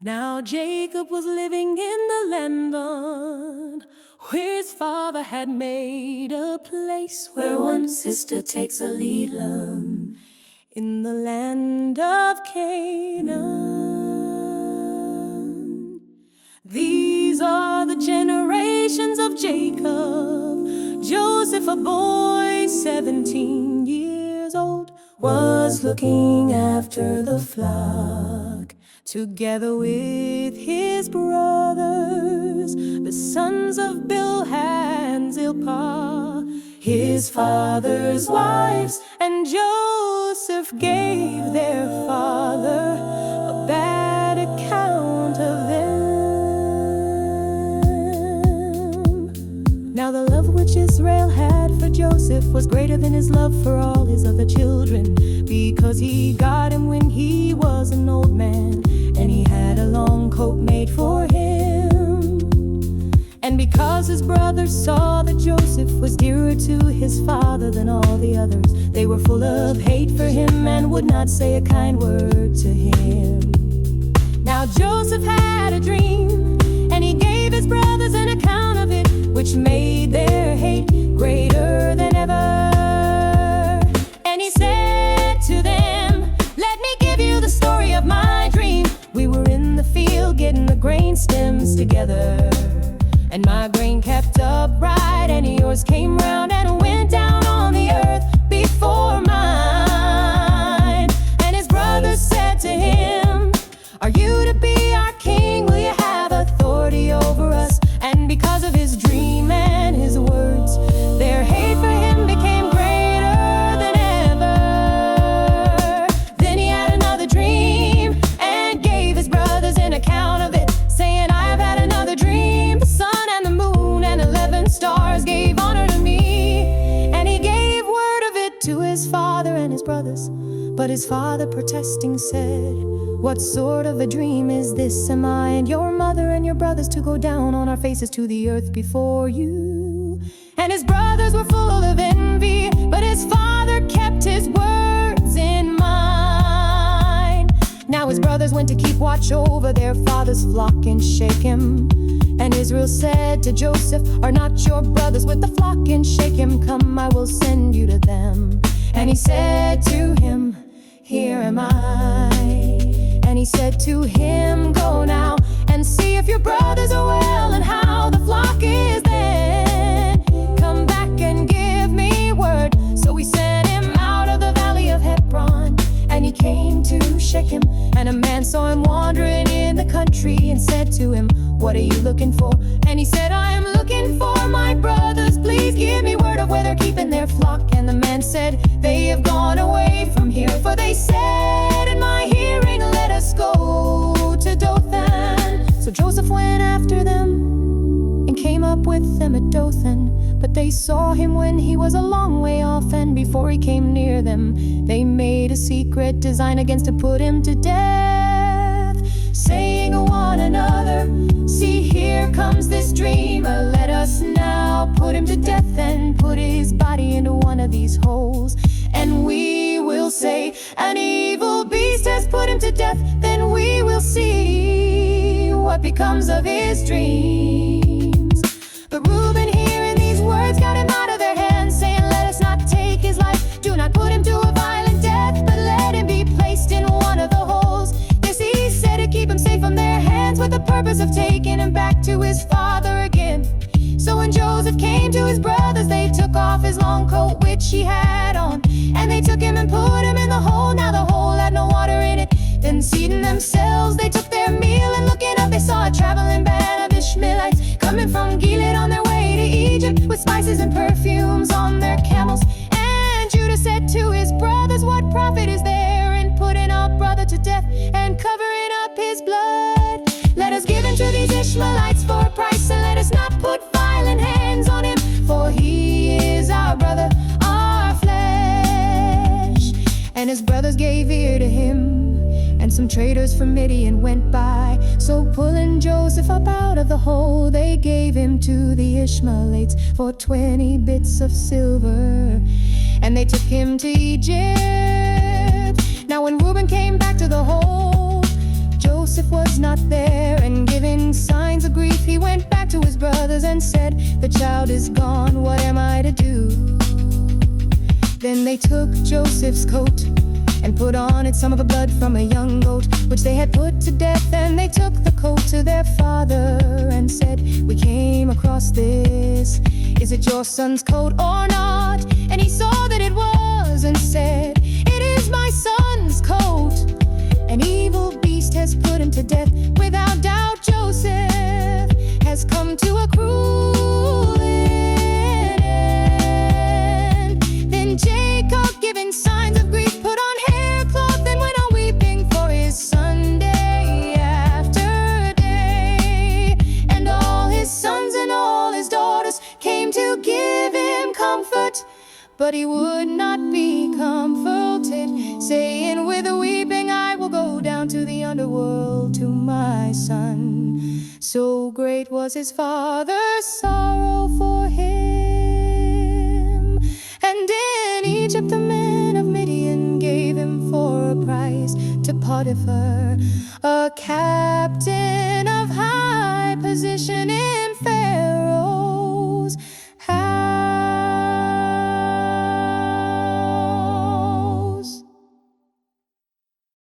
Now Jacob was living in the land beyond, where his father had made a place where one sister takes a lead lamb in the land of Canaan. These are the generations of Jacob. Joseph, a boy 17 years old, was looking after the flock together with his brothers, the sons of Bilhah and Zilpah, his father's wives. And Joseph gave their father a bad account of them. Now the love which Israel had for Joseph was greater than his love for all his other children, because he got him when he was an old man, and he had a long coat made for him. And because his brothers saw that Joseph was dearer to his father than all the others, they were full of hate for him and would not say a kind word to him. Now Joseph had a dream, and he gave his brothers an account of it, which made their hate greater than ever. And he said to them, "Let me give you the story of my dream. We were in the field getting the grain stems together, and my grain kept upright, and yours came round and went down on the earth before mine." And his brothers said to him, "Are you to be our king? Will you have authority over us?" And because of his dream and his words, their hate for him became greater than ever. Then he had another dream and gave his brothers an account of it, saying, "I have had another dream. The sun and the moon and 11 stars gave honor to me." And he gave word of it to his father and his brothers. But his father, protesting, said, "What sort of a dream is this? Am I and your mother and your brothers to go down on our faces to the earth before you?" And his brothers were full of envy, but his father kept his words in mind. Now his brothers went to keep watch over their father's flock in Shechem. And Israel said to Joseph, "Are not your brothers with the flock in Shechem? Come, I will send you to them." And he said to him, "Here am I." And he said to him, "Go now and see if your brothers are well and how the flock is then. Come back and give me word." So we sent him out of the valley of Hebron, and he came to Shechem. And a man saw him wandering in the country and said to him, "What are you looking for?" And he said, "I am looking for my brothers. Please give me word of where they're keeping their flock." And the man said, "They have gone away from here, for they said in my hearing, 'Let us go to Dothan.'" So Joseph went after them and came up with them at Dothan. But they saw him when he was a long way off, and before he came near them, they made a secret design against to put him to death, saying to one another, "See, here comes this dreamer. Let us now put him to death and put his body into one of these holes. And we will say, 'An evil beast has put him to death.' Then we will see what becomes of his dreams." But Reuben, hearing these words, got him out of their hands, saying, "Let us not take his life. Do not put him to a violent death, but let him be placed in one of the holes." This he said to keep him safe from their hands, with the purpose of taking him back to his father again. So when Joseph came to his brothers, they took off his long coat which he had on, and they took him and put him in the hole. Now the hole had no water in it. Then seating themselves, they took their meal, and looking up they saw a traveling band of Ishmaelites coming from Gilead on their way to Egypt, with spices and perfumes on their camels. And Judah said to his brothers, "What profit is there in putting our brother to death and covering up his blood? Let us give in to these Ishmaelites for a price, and let us not put violent hands on him, for he is our brother, our flesh." And his brothers gave ear to him, and some traders from Midian went by. So pulling Joseph up out of the hole, they gave him to the Ishmaelites for 20 bits of silver, and they took him to Egypt. Now when Reuben came back to the hole, Joseph Joseph was not there, and giving signs of grief, he went back to his brothers and said, "The child is gone, what am I to do?" Then they took Joseph's coat and put on it some of the blood from a young goat, which they had put to death. And they took the coat to their father and said, "We came across this. Is it your son's coat or not?" And he saw that it was and said, "It is my son's coat. An evil beast has put him to death. Without doubt Joseph has come to a cruel end." Then Jacob, giving signs of grief, put on haircloth and went on weeping for his son day after day. And all his sons and all his daughters came to give him comfort, but he would not be comforted, saying, "With weeping I will go down to the underworld to my son." So great was his father's sorrow for him. And in Egypt the men of Midian gave him for a price to Potiphar, a captain of high position in Pharaoh.